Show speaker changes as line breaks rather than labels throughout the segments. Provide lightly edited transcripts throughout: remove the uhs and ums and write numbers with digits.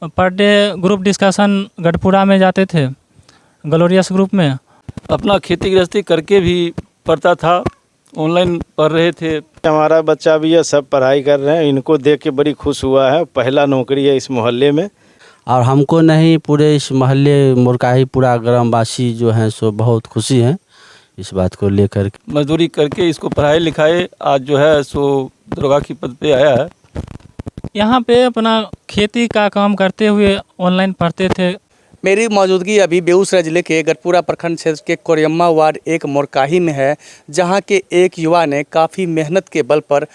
Per day group discussion Garhpura में जाते थे, ग्लोरियस ग्रुप में।
अपना खेती गृहस्थी करके भी पढ़ता था, ऑनलाइन पढ़ रहे थे।
हमारा बच्चा भी है, सब पढ़ाई कर रहे हैं। इनको देख के बड़ी खुश हुआ है, पहला नौकरी है इस मोहल्ले में।
और हमको नहीं, पूरे इस मोहल्ले मोरकाही पूरा ग्रामवासी जो हैं सो बहुत खुशी हैं इस बात को लेकर।
मजदूरी करके इसको पढ़ाई लिखाए, आज जो है सो दरोगा की पद पे आया है।
यहाँ पे अपना खेती का काम करते हुए ऑनलाइन पढ़ते थे।
मेरी मौजूदगी अभी बेगूसराय जिले के गढ़पुरा प्रखंड क्षेत्र के कोरियम्मा वार्ड एक मोरकाही में है, जहां के एक युवा ने काफ़ी मेहनत के बल पर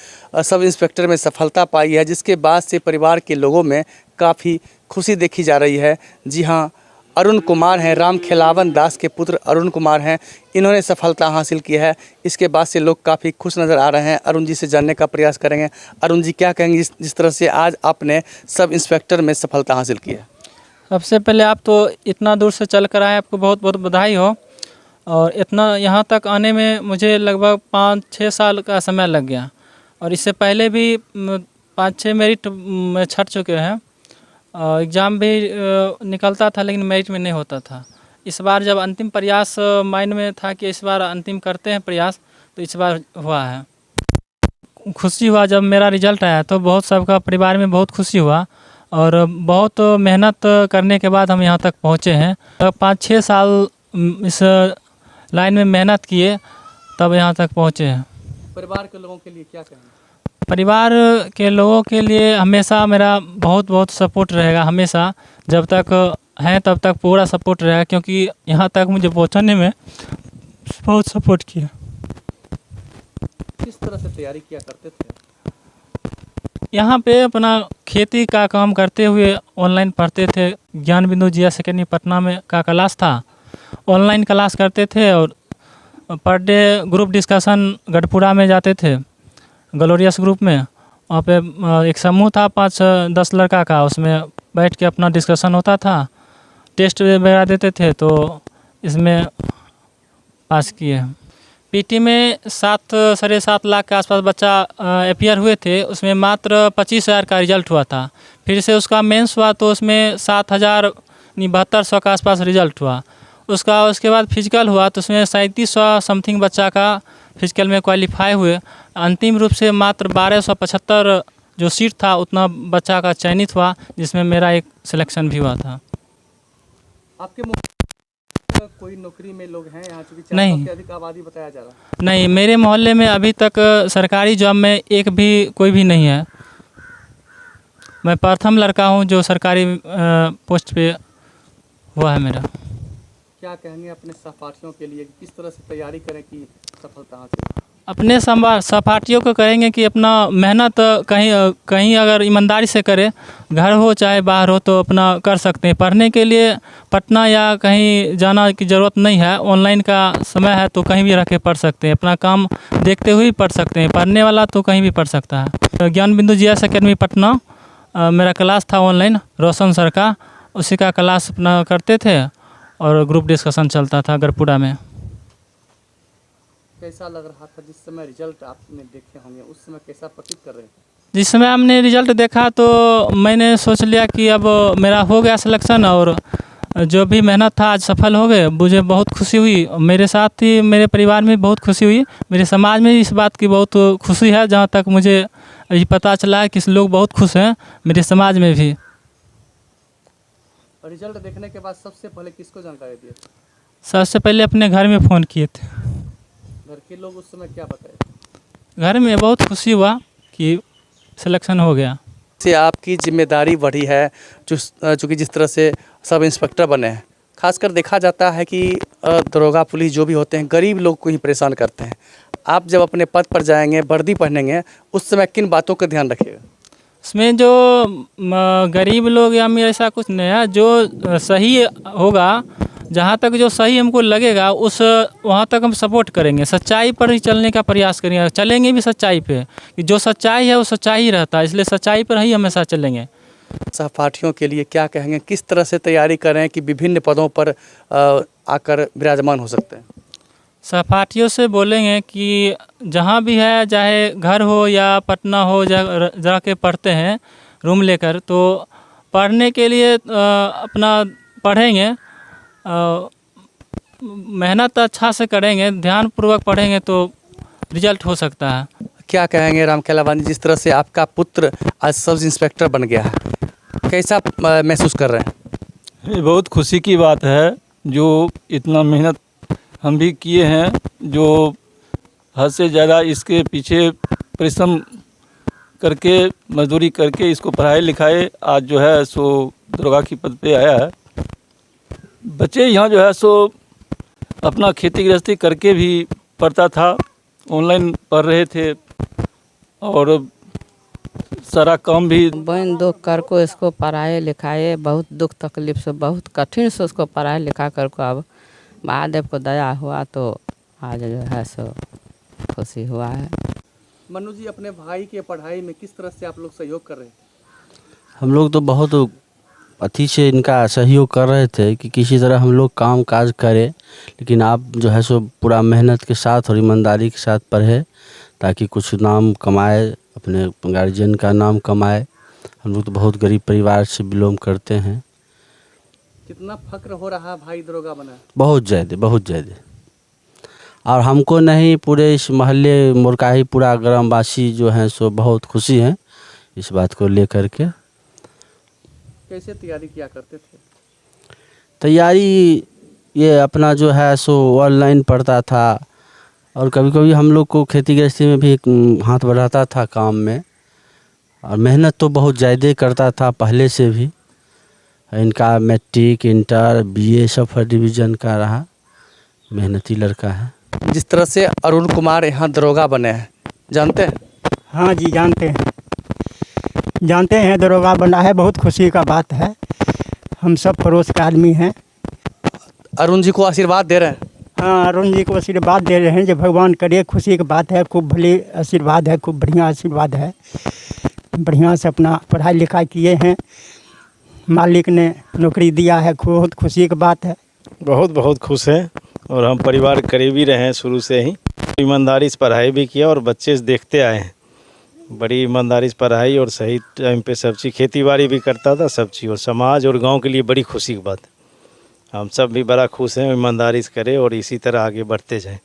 सब इंस्पेक्टर में सफलता पाई है, जिसके बाद से परिवार के लोगों में काफ़ी खुशी देखी जा रही है। जी हां, अरुण कुमार हैं, राम खेलावन दास के पुत्र अरुण कुमार हैं। इन्होंने सफलता हासिल की है। इसके बाद से लोग काफ़ी खुश नज़र आ रहे हैं। अरुण जी से जानने का प्रयास करेंगे। अरुण जी, क्या कहेंगे जिस तरह से आज आपने सब इंस्पेक्टर में सफलता हासिल की है?
सबसे पहले आप तो इतना दूर से चल कर आए, आपको बहुत बहुत बधाई हो। और इतना यहाँ तक आने में मुझे लगभग 5-6 साल का समय लग गया, और इससे पहले भी 5-6 मेरिट में छट चुके हैं। एग्ज़ाम भी निकलता था लेकिन मेरिट में नहीं होता था। इस बार जब अंतिम प्रयास माइंड में था कि इस बार अंतिम करते हैं प्रयास, तो इस बार हुआ है। खुशी हुआ जब मेरा रिजल्ट आया, तो बहुत सबका परिवार में बहुत खुशी हुआ। और बहुत मेहनत करने के बाद हम यहाँ तक पहुँचे हैं। 5-6 साल इस लाइन में मेहनत किए, तब यहाँ तक पहुँचे हैं।
परिवार के लोगों के लिए क्या कहेंगे?
परिवार के लोगों के लिए हमेशा मेरा बहुत बहुत सपोर्ट रहेगा। हमेशा जब तक है तब तक पूरा सपोर्ट रहेगा, क्योंकि यहाँ तक मुझे पहुँचने में बहुत सपोर्ट किया।
किस तरह से तैयारी किया करते थे?
यहाँ पे अपना खेती का काम करते हुए ऑनलाइन पढ़ते थे। ज्ञान बिंदु जीएस अकेडमी पटना में का क्लास था, ऑनलाइन क्लास करते थे। और per day group discussion Garhpura में जाते थे, ग्लोरियस ग्रुप में। वहाँ पे एक समूह था 5-10 लड़का का, उसमें बैठ के अपना डिस्कशन होता था, टेस्ट वगैरह देते थे, तो इसमें पास किए। पीटी में 7-7.5 लाख के आसपास बच्चा अपियर हुए थे, उसमें मात्र 25,000 का रिजल्ट हुआ था। फिर से उसका मेंस हुआ तो उसमें 7,072 के आसपास रिजल्ट हुआ। उसके बाद फिजिकल हुआ तो उसमें 3700 समथिंग बच्चा का फिजिकल में क्वालिफाई हुए। अंतिम रूप से मात्र 1275 जो सीट था उतना बच्चा का चयनित हुआ, जिसमें मेरा एक सिलेक्शन भी हुआ था।
आपके कोई नौकरी में लोग हैं यहाँ, चूँकि
नहीं,
से अधिक आबादी बताया जा रहा है?
नहीं, मेरे मोहल्ले में अभी तक सरकारी जॉब में एक भी कोई भी नहीं है। मैं प्रथम लड़का हूँ जो सरकारी पोस्ट पे हुआ है मेरा।
क्या कहेंगे अपने सहपाठियों के लिए, किस तरह से तैयारी करें कि सफलता हासिल?
अपने सहपाठियों को कहेंगे कि अपना मेहनत कहीं अगर ईमानदारी से करे, घर हो चाहे बाहर हो, तो अपना कर सकते हैं। पढ़ने के लिए पटना या कहीं जाना की ज़रूरत नहीं है, ऑनलाइन का समय है तो कहीं भी रह के पढ़ सकते हैं। अपना काम देखते हुए पढ़ सकते हैं। पढ़ने वाला तो कहीं भी पढ़ सकता है। ज्ञान बिंदु जीएस अकेडमी पटना मेरा क्लास था ऑनलाइन, रोशन सर का, उसी का क्लास अपना करते थे और ग्रुप डिस्कशन चलता था गढ़पुरा में।
कैसा लग रहा था जिस समय रिजल्ट आपने देखे होंगे, उस समय कैसा प्रतीत कर रहे थे?
जिस समय हमने रिजल्ट देखा तो मैंने सोच लिया कि अब मेरा हो गया सिलेक्शन, और जो भी मेहनत था आज सफल हो गए। मुझे बहुत खुशी हुई, मेरे साथ ही मेरे परिवार में बहुत खुशी हुई, मेरे समाज में इस बात की बहुत खुशी है। जहाँ तक मुझे अभी पता चला है कि लोग बहुत खुश हैं, मेरे समाज में भी।
रिजल्ट देखने के बाद सबसे पहले किसको जानकारी दी?
सबसे पहले अपने घर में फ़ोन किए थे।
घर के लोग उस समय क्या बताए?
घर में बहुत खुशी हुआ कि सिलेक्शन हो गया।
से आपकी जिम्मेदारी बढ़ी है, चूँकि जिस तरह से सब इंस्पेक्टर बने हैं, खासकर देखा जाता है कि दरोगा पुलिस जो भी होते हैं गरीब लोग को ही परेशान करते हैं। आप जब अपने पद पर जाएंगे, वर्दी पहनेंगे, उस समय किन बातों का ध्यान रखिएगा?
इसमें जो गरीब लोग या मेरा ऐसा कुछ नहीं है, जो सही होगा, जहाँ तक जो सही हमको लगेगा उस वहाँ तक हम सपोर्ट करेंगे। सच्चाई पर ही चलने का प्रयास करेंगे, चलेंगे भी सच्चाई पे, कि जो सच्चाई है वो सच्चाई ही रहता है, इसलिए सच्चाई पर ही हमेशा चलेंगे।
सहपाठियों के लिए क्या कहेंगे, किस तरह से तैयारी करें कि विभिन्न पदों पर आकर विराजमान हो सकते हैं?
सहपाठियों से बोलेंगे कि जहाँ भी है, चाहे घर हो या पटना हो, जा के पढ़ते हैं रूम लेकर, तो पढ़ने के लिए अपना पढ़ेंगे, मेहनत अच्छा से करेंगे, ध्यानपूर्वक पढ़ेंगे तो रिजल्ट हो सकता है।
क्या कहेंगे रामखेलावन जी, जिस तरह से आपका पुत्र आज सब इंस्पेक्टर बन गया है, कैसा महसूस कर रहे हैं?
ये बहुत खुशी की बात है। जो इतना मेहनत हम भी किए हैं, जो हद से ज़्यादा इसके पीछे परिश्रम करके, मजदूरी करके इसको पढ़ाई लिखाए, आज जो है सो दरोगा की पद पे आया है। बच्चे यहाँ जो है सो अपना खेती गृहस्थी करके भी पढ़ता था, ऑनलाइन पढ़ रहे थे और सारा काम भी
बहन दुख कर को इसको पढ़ाए लिखाए, बहुत दुख तकलीफ से, बहुत कठिन से उसको पढ़ाई लिखा कर को अब महादेव को दया हुआ तो आज जो है सो खुशी हुआ है।
मनु जी, अपने भाई के पढ़ाई में किस तरह से आप लोग सहयोग कर रहे हैं?
हम लोग तो बहुत अति से इनका सहयोग कर रहे थे कि किसी तरह हम लोग काम काज करें, लेकिन आप जो है सो पूरा मेहनत के साथ और ईमानदारी के साथ पढ़े ताकि कुछ नाम कमाए, अपने गार्जियन का नाम कमाए। हम लोग तो बहुत गरीब परिवार से बिलोंग करते हैं।
कितना फक्र हो रहा भाई दरोगा बना?
बहुत ज़्यादा, बहुत ज़्यादा। और हमको नहीं, पूरे इस मोहल्ले मुरकाही पूरा ग्रामवासी जो हैं सो बहुत खुशी हैं इस बात को लेकर के।
कैसे तैयारी किया करते थे?
तैयारी ये अपना जो है सो ऑनलाइन पढ़ता था और कभी कभी हम लोग को खेती गृहस्थी में भी हाथ बढ़ाता था काम में, और मेहनत तो बहुत ज़्यादा करता था पहले से भी। इनका मैट्रिक, इंटर, बीए सब फर्स्ट डिवीज़न का रहा, मेहनती लड़का है।
जिस तरह से अरुण कुमार यहाँ दरोगा बने हैं, जानते हैं?
हाँ जी, जानते हैं दरोगा बना है, बहुत खुशी का बात है। हम सब पड़ोस के आदमी हैं।
अरुण जी को आशीर्वाद दे रहे हैं?
हाँ, अरुण जी को आशीर्वाद दे रहे हैं, जो भगवान करे, खुशी की बात है। खूब भले आशीर्वाद है, खूब बढ़िया आशीर्वाद है। बढ़िया से अपना पढ़ाई लिखाई किए हैं, मालिक ने नौकरी दिया है, बहुत खुशी की बात है।
बहुत बहुत खुश हैं और हम परिवार करीबी रहे हैं शुरू से ही। ईमानदारी से पढ़ाई भी किया और बच्चे से देखते आए हैं, बड़ी ईमानदारी से पढ़ाई और सही टाइम पे सब चीज़, खेती बाड़ी भी करता था सब चीज़, और समाज और गांव के लिए बड़ी खुशी की बात है। हम सब भी बड़ा खुश हैं, ईमानदारी से करें और इसी तरह आगे बढ़ते जाएं।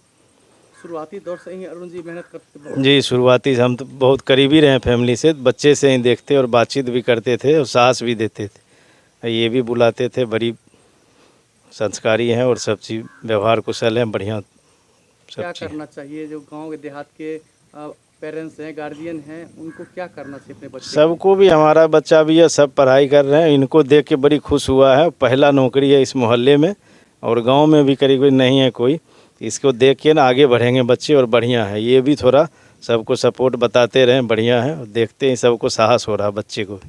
शुरुआती दौर से ही अरुण जी मेहनत करते?
जी, शुरुआती से हम तो बहुत करीबी रहे फैमिली से, बच्चे से ही देखते और बातचीत भी करते थे और साहस भी देते थे, ये भी बुलाते थे। बड़ी संस्कारी हैं और सब चीज़ व्यवहार कुशल हैं, बढ़िया सब
क्या
चीज़।
करना चाहिए जो गांव के देहात के पेरेंट्स हैं, गार्जियन हैं, उनको क्या करना चाहिए अपने बच्चे?
सबको भी, हमारा बच्चा भी है, सब पढ़ाई कर रहे हैं, इनको देख के बड़ी खुश हुआ है। पहला नौकरी है इस मोहल्ले में और गांव में भी करीब नहीं है कोई। इसको देख के ना आगे बढ़ेंगे बच्चे और बढ़िया है। ये भी थोड़ा सबको सपोर्ट बताते रहें, बढ़िया है, और देखते हैं सबको साहस हो रहा बच्चे को।